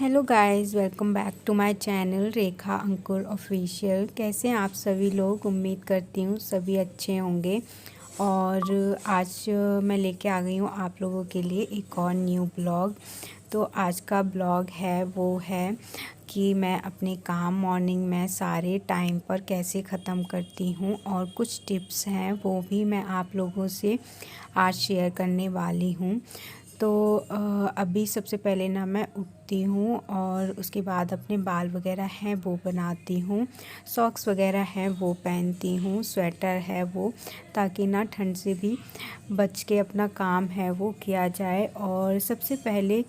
Hello guys, welcome back to my channel Rekha Ankur official. कैसे हैं आप सभी लोग? उम्मीद करती हूँ सभी अच्छे होंगे। और आज मैं लेके आ गई हूँ आप लोगों के लिए एक और न्यू ब्लॉग। तो आज का ब्लॉग है वो है कि मैं अपने काम मॉर्निंग में सारे टाइम पर कैसे ख़त्म करती हूँ, और कुछ टिप्स हैं वो भी मैं आप लोगों से आज शेयर करने वाली हूँ। तो अभी सबसे पहले ना मैं उठती हूँ और उसके बाद अपने बाल वगैरह हैं वो बनाती हूँ, सॉक्स वगैरह हैं वो पहनती हूँ, स्वेटर है वो, ताकि ना ठंड से भी बच के अपना काम है वो किया जाए। और सबसे पहले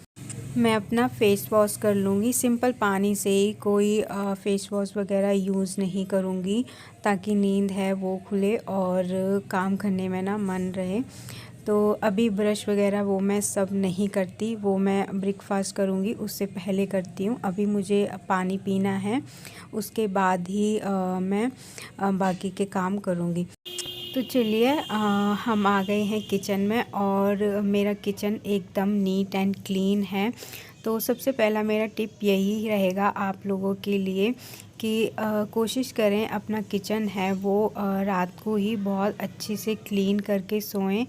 मैं अपना फ़ेस वॉश कर लूँगी सिंपल पानी से ही, कोई फ़ेस वॉश वगैरह यूज़ नहीं करूँगी, ताकि नींद है वो खुले और काम करने में ना मन रहे। तो अभी ब्रश वगैरह वो मैं सब नहीं करती, वो मैं ब्रेकफास्ट करूँगी उससे पहले करती हूँ। अभी मुझे पानी पीना है, उसके बाद ही मैं बाकी के काम करूँगी। तो चलिए हम आ गए हैं किचन में, और मेरा किचन एकदम नीट एंड क्लीन है। तो सबसे पहला मेरा टिप यही रहेगा आप लोगों के लिए कि कोशिश करें अपना किचन है वो रात को ही बहुत अच्छे से क्लीन करके सोएं,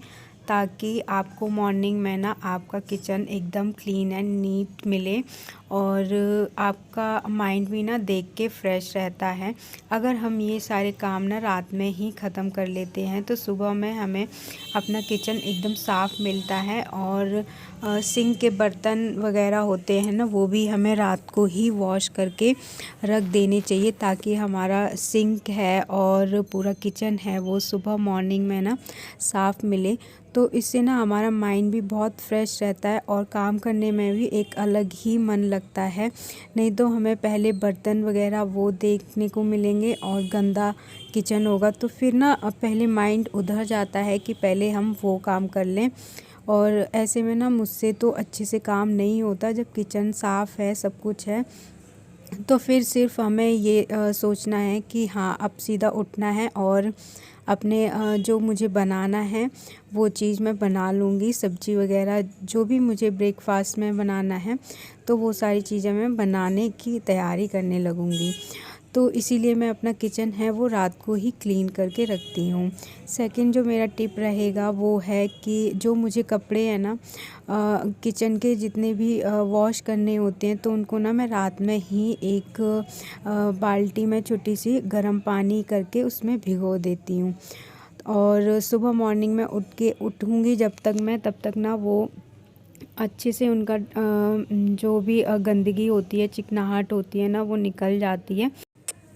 ताकि आपको मॉर्निंग में ना आपका किचन एकदम क्लीन एंड नीट मिले, और आपका माइंड भी ना देख के फ्रेश रहता है। अगर हम ये सारे काम ना रात में ही ख़त्म कर लेते हैं तो सुबह में हमें अपना किचन एकदम साफ़ मिलता है। और सिंक के बर्तन वगैरह होते हैं ना, वो भी हमें रात को ही वॉश करके रख देने चाहिए, ताकि हमारा सिंक है और पूरा किचन है वो सुबह मॉर्निंग में ना साफ़ मिले। तो इससे ना हमारा माइंड भी बहुत फ्रेश रहता है और काम करने में भी एक अलग ही मन लगता है। नहीं तो हमें पहले बर्तन वगैरह वो देखने को मिलेंगे और गंदा किचन होगा, तो फिर ना पहले माइंड उधर जाता है कि पहले हम वो काम कर लें। और ऐसे में ना मुझसे तो अच्छे से काम नहीं होता। जब किचन साफ़ है, सब कुछ है, तो फिर सिर्फ हमें ये सोचना है कि हाँ अब सीधा उठना है और अपने जो मुझे बनाना है वो चीज़ मैं बना लूँगी। सब्ज़ी वगैरह जो भी मुझे ब्रेकफास्ट में बनाना है, तो वो सारी चीज़ें मैं बनाने की तैयारी करने लगूँगी। तो इसीलिए मैं अपना किचन है वो रात को ही क्लीन करके रखती हूँ। सेकंड जो मेरा टिप रहेगा वो है कि जो मुझे कपड़े हैं ना किचन के जितने भी वॉश करने होते हैं, तो उनको ना मैं रात में ही एक बाल्टी में छोटी सी गर्म पानी करके उसमें भिगो देती हूँ। और सुबह मॉर्निंग में उठूँगी जब तक मैं, तब तक ना वो अच्छे से उनका जो भी गंदगी होती है, चिकनाहट होती है ना, वो निकल जाती है।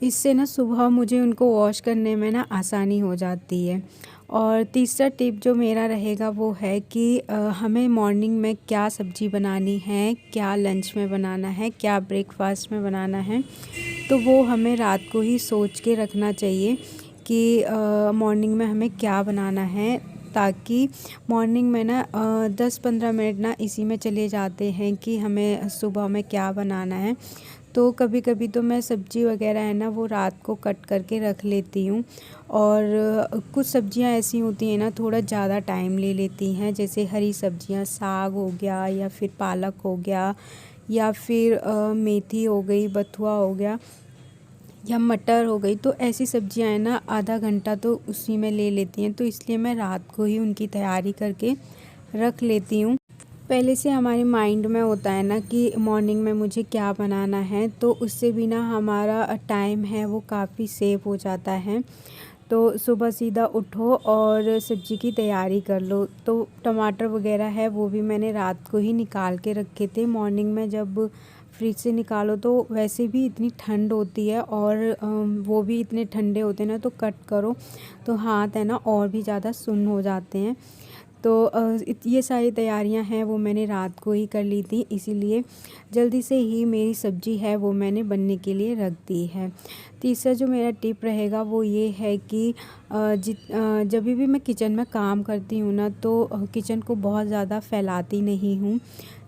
इससे ना सुबह मुझे उनको वॉश करने में ना आसानी हो जाती है। और तीसरा टिप जो मेरा रहेगा वो है कि हमें मॉर्निंग में क्या सब्ज़ी बनानी है, क्या लंच में बनाना है, क्या ब्रेकफास्ट में बनाना है, तो वो हमें रात को ही सोच के रखना चाहिए कि मॉर्निंग में हमें क्या बनाना है, ताकि मॉर्निंग में ना 10-15 मिनट ना इसी में चले जाते हैं कि हमें सुबह में क्या बनाना है। तो कभी कभी तो मैं सब्ज़ी वगैरह है ना वो रात को कट करके रख लेती हूँ। और कुछ सब्ज़ियाँ ऐसी होती हैं ना थोड़ा ज़्यादा टाइम ले लेती हैं, जैसे हरी सब्ज़ियाँ, साग हो गया या फिर पालक हो गया, या फिर मेथी हो गई, बथुआ हो गया, या मटर हो गई। तो ऐसी सब्ज़ियाँ हैं ना आधा घंटा तो उसी में ले लेती हैं, तो इसलिए मैं रात को ही उनकी तैयारी करके रख लेती हूँ। पहले से हमारे माइंड में होता है ना कि मॉर्निंग में मुझे क्या बनाना है, तो उससे भी ना हमारा टाइम है वो काफ़ी सेव हो जाता है। तो सुबह सीधा उठो और सब्ज़ी की तैयारी कर लो। तो टमाटर वगैरह है वो भी मैंने रात को ही निकाल के रखे थे। मॉर्निंग में जब फ्रिज से निकालो तो वैसे भी इतनी ठंड होती है, और वो भी इतने ठंडे होते हैं ना, तो कट करो तो हाथ है ना और भी ज़्यादा सुन्न हो जाते हैं। तो ये सारी तैयारियां हैं वो मैंने रात को ही कर ली थी, इसीलिए जल्दी से ही मेरी सब्ज़ी है वो मैंने बनने के लिए रख दी है। तीसरा जो मेरा टिप रहेगा वो ये है कि जब भी मैं किचन में काम करती हूँ ना, तो किचन को बहुत ज़्यादा फैलाती नहीं हूँ।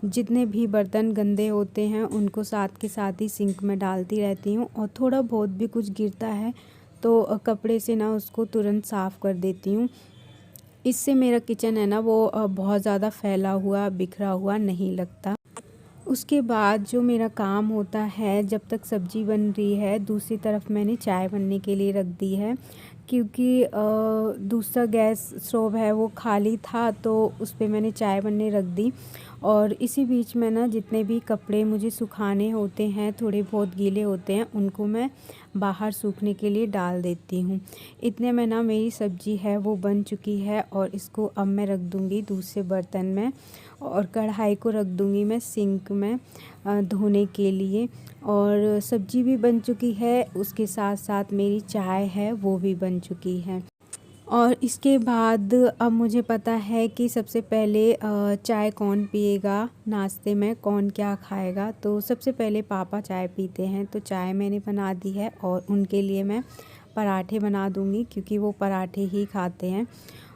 जितने भी बर्तन गंदे होते हैं उनको साथ के साथ ही सिंक में डालती रहती हूँ, और थोड़ा बहुत भी कुछ गिरता है तो कपड़े से ना उसको तुरंत साफ़ कर देती हूँ। इससे मेरा किचन है ना वो बहुत ज़्यादा फैला हुआ, बिखरा हुआ नहीं लगता। उसके बाद जो मेरा काम होता है, जब तक सब्ज़ी बन रही है दूसरी तरफ मैंने चाय बनने के लिए रख दी है, क्योंकि दूसरा गैस स्टोव है वो खाली था, तो उस पे मैंने चाय बनने रख दी। और इसी बीच में ना जितने भी कपड़े मुझे सुखाने होते हैं, थोड़े बहुत गीले होते हैं, उनको मैं बाहर सूखने के लिए डाल देती हूँ। इतने में ना मेरी सब्ज़ी है वो बन चुकी है, और इसको अब मैं रख दूँगी दूसरे बर्तन में, और कढ़ाई को रख दूँगी मैं सिंक में धोने के लिए। और सब्ज़ी भी बन चुकी है, उसके साथ साथ मेरी चाय है वो भी बन चुकी है। और इसके बाद अब मुझे पता है कि सबसे पहले चाय कौन पिएगा, नाश्ते में कौन क्या खाएगा। तो सबसे पहले पापा चाय पीते हैं, तो चाय मैंने बना दी है, और उनके लिए मैं पराठे बना दूँगी, क्योंकि वो पराठे ही खाते हैं।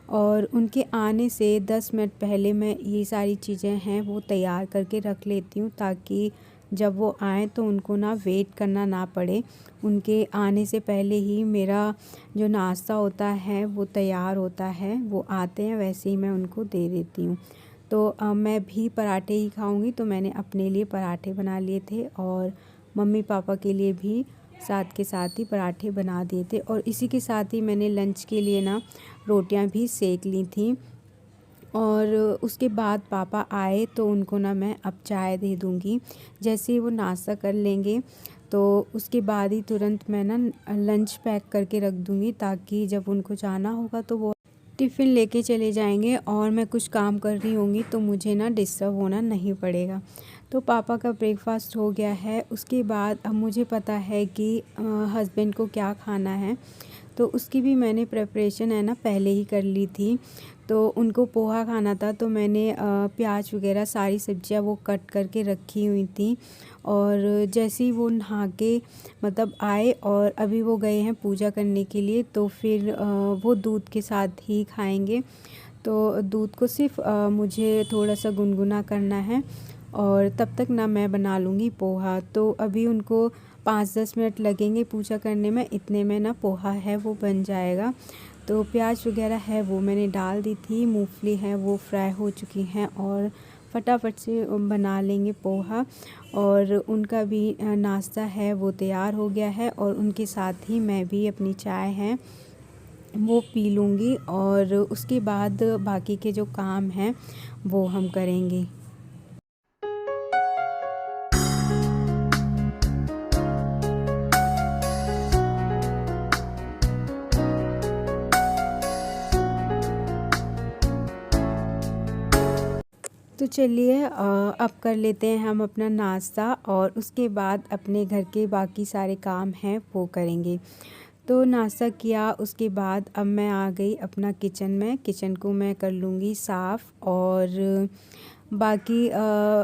और उनके आने से 10 मिनट पहले मैं ये सारी चीज़ें हैं वो तैयार करके रख लेती हूँ, ताकि जब वो आएँ तो उनको ना वेट करना ना पड़े। उनके आने से पहले ही मेरा जो नाश्ता होता है वो तैयार होता है, वो आते हैं वैसे ही मैं उनको दे देती हूँ। तो मैं भी पराठे ही खाऊंगी, तो मैंने अपने लिए पराठे बना लिए थे, और मम्मी पापा के लिए भी साथ के साथ ही पराठे बना दिए थे। और इसी के साथ ही मैंने लंच के लिए ना रोटियां भी सेक ली थी। और उसके बाद पापा आए तो उनको ना मैं अब चाय दे दूँगी। जैसे ही वो नाश्ता कर लेंगे तो उसके बाद ही तुरंत मैं ना लंच पैक करके रख दूँगी, ताकि जब उनको जाना होगा तो वो टिफ़िन लेके चले जाएंगे, और मैं कुछ काम कर रही होंगी तो मुझे ना डिस्टर्ब होना नहीं पड़ेगा। तो पापा का ब्रेकफ़ास्ट हो गया है। उसके बाद अब मुझे पता है कि हस्बैंड को क्या खाना है, तो उसकी भी मैंने प्रिपरेशन है ना पहले ही कर ली थी। तो उनको पोहा खाना था, तो मैंने प्याज वगैरह सारी सब्जियां वो कट करके रखी हुई थी। और जैसे ही वो नहा के मतलब आए, और अभी वो गए हैं पूजा करने के लिए, तो फिर वो दूध के साथ ही खाएंगे। तो दूध को सिर्फ मुझे थोड़ा सा गुनगुना करना है, और तब तक ना मैं बना लूँगी पोहा। तो अभी उनको 5-10 मिनट लगेंगे पूजा करने में, इतने में ना पोहा है वो बन जाएगा। तो प्याज वगैरह है वो मैंने डाल दी थी, मूंगफली है वो फ्राई हो चुकी हैं, और फटाफट से बना लेंगे पोहा। और उनका भी नाश्ता है वो तैयार हो गया है, और उनके साथ ही मैं भी अपनी चाय है वो पी लूँगी, और उसके बाद बाकी के जो काम हैं वो हम करेंगे। तो चलिए अब कर लेते हैं हम अपना नाश्ता, और उसके बाद अपने घर के बाकी सारे काम हैं वो करेंगे। तो नाश्ता किया, उसके बाद अब मैं आ गई अपना किचन में। किचन को मैं कर लूँगी साफ़, और बाकी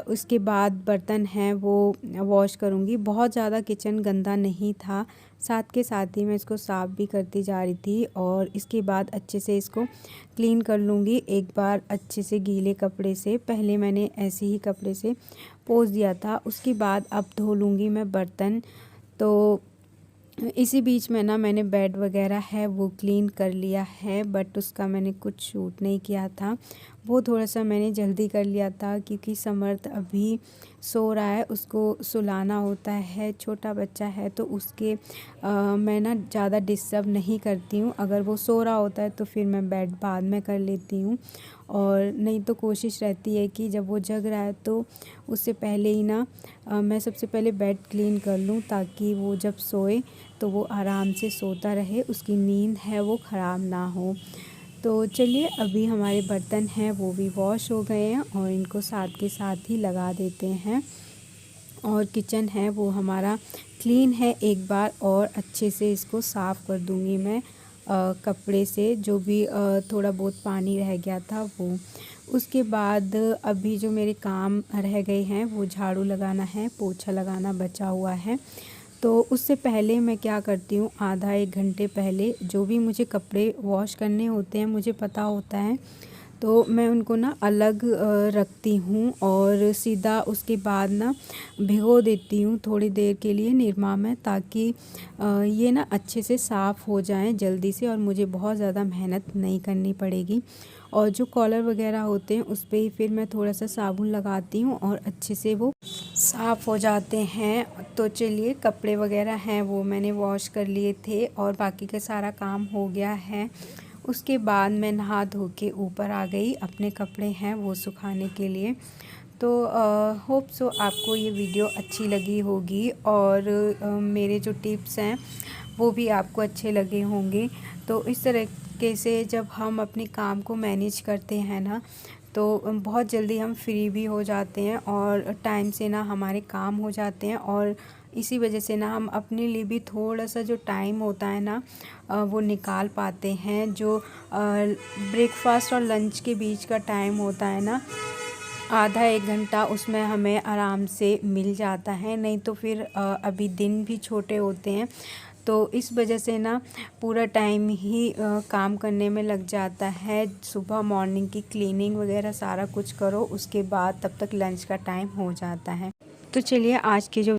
उसके बाद बर्तन हैं वो वॉश करूँगी। बहुत ज़्यादा किचन गंदा नहीं था, साथ के साथ ही मैं इसको साफ़ भी करती जा रही थी। और इसके बाद अच्छे से इसको क्लीन कर लूँगी एक बार अच्छे से गीले कपड़े से। पहले मैंने ऐसे ही कपड़े से पोंछ दिया था, उसके बाद अब धो लूँगी मैं बर्तन। तो इसी बीच में ना मैंने बेड वगैरह है वो क्लीन कर लिया है, बट उसका मैंने कुछ शूट नहीं किया था। वो थोड़ा सा मैंने जल्दी कर लिया था, क्योंकि समर्थ अभी सो रहा है, उसको सुलाना होता है, छोटा बच्चा है, तो उसके मैं ना ज़्यादा डिस्टर्ब नहीं करती हूँ। अगर वो सो रहा होता है तो फिर मैं बेड बाद में कर लेती हूँ, और नहीं तो कोशिश रहती है कि जब वो जग रहा है तो उससे पहले ही ना मैं सबसे पहले बेड क्लीन कर लूँ, ताकि वो जब सोए तो वो आराम से सोता रहे, उसकी नींद है वो ख़राब ना हो। तो चलिए अभी हमारे बर्तन हैं वो भी वॉश हो गए हैं, और इनको साथ के साथ ही लगा देते हैं। और किचन है वो हमारा क्लीन है, एक बार और अच्छे से इसको साफ़ कर दूँगी मैं कपड़े से, जो भी थोड़ा बहुत पानी रह गया था वो। उसके बाद अभी जो मेरे काम रह गए हैं वो झाड़ू लगाना है, पोछा लगाना बचा हुआ है। तो उससे पहले मैं क्या करती हूँ, आधा 1 घंटे पहले जो भी मुझे कपड़े वॉश करने होते हैं मुझे पता होता है, तो मैं उनको ना अलग रखती हूँ और सीधा उसके बाद ना भिगो देती हूँ थोड़ी देर के लिए निरमा में, ताकि ये ना अच्छे से साफ़ हो जाएं जल्दी से और मुझे बहुत ज़्यादा मेहनत नहीं करनी पड़ेगी। और जो कॉलर वगैरह होते हैं उस पर ही फिर मैं थोड़ा सा साबुन लगाती हूँ और अच्छे से वो साफ़ हो जाते हैं। तो चलिए, कपड़े वगैरह हैं वो मैंने वॉश कर लिए थे और बाकी का सारा काम हो गया है। उसके बाद मैं नहा धो के ऊपर आ गई, अपने कपड़े हैं वो सुखाने के लिए। तो होप सो आपको ये वीडियो अच्छी लगी होगी और मेरे जो टिप्स हैं वो भी आपको अच्छे लगे होंगे। तो इस तरीके से जब हम अपने काम को मैनेज करते हैं ना, तो बहुत जल्दी हम फ्री भी हो जाते हैं और टाइम से ना हमारे काम हो जाते हैं। और इसी वजह से ना हम अपने लिए भी थोड़ा सा जो टाइम होता है ना वो निकाल पाते हैं। जो ब्रेकफास्ट और लंच के बीच का टाइम होता है ना, आधा एक घंटा उसमें हमें आराम से मिल जाता है। नहीं तो फिर अभी दिन भी छोटे होते हैं, तो इस वजह से ना पूरा टाइम ही काम करने में लग जाता है। सुबह मॉर्निंग की क्लीनिंग वगैरह सारा कुछ करो, उसके बाद तब तक लंच का टाइम हो जाता है। तो चलिए, आज की जो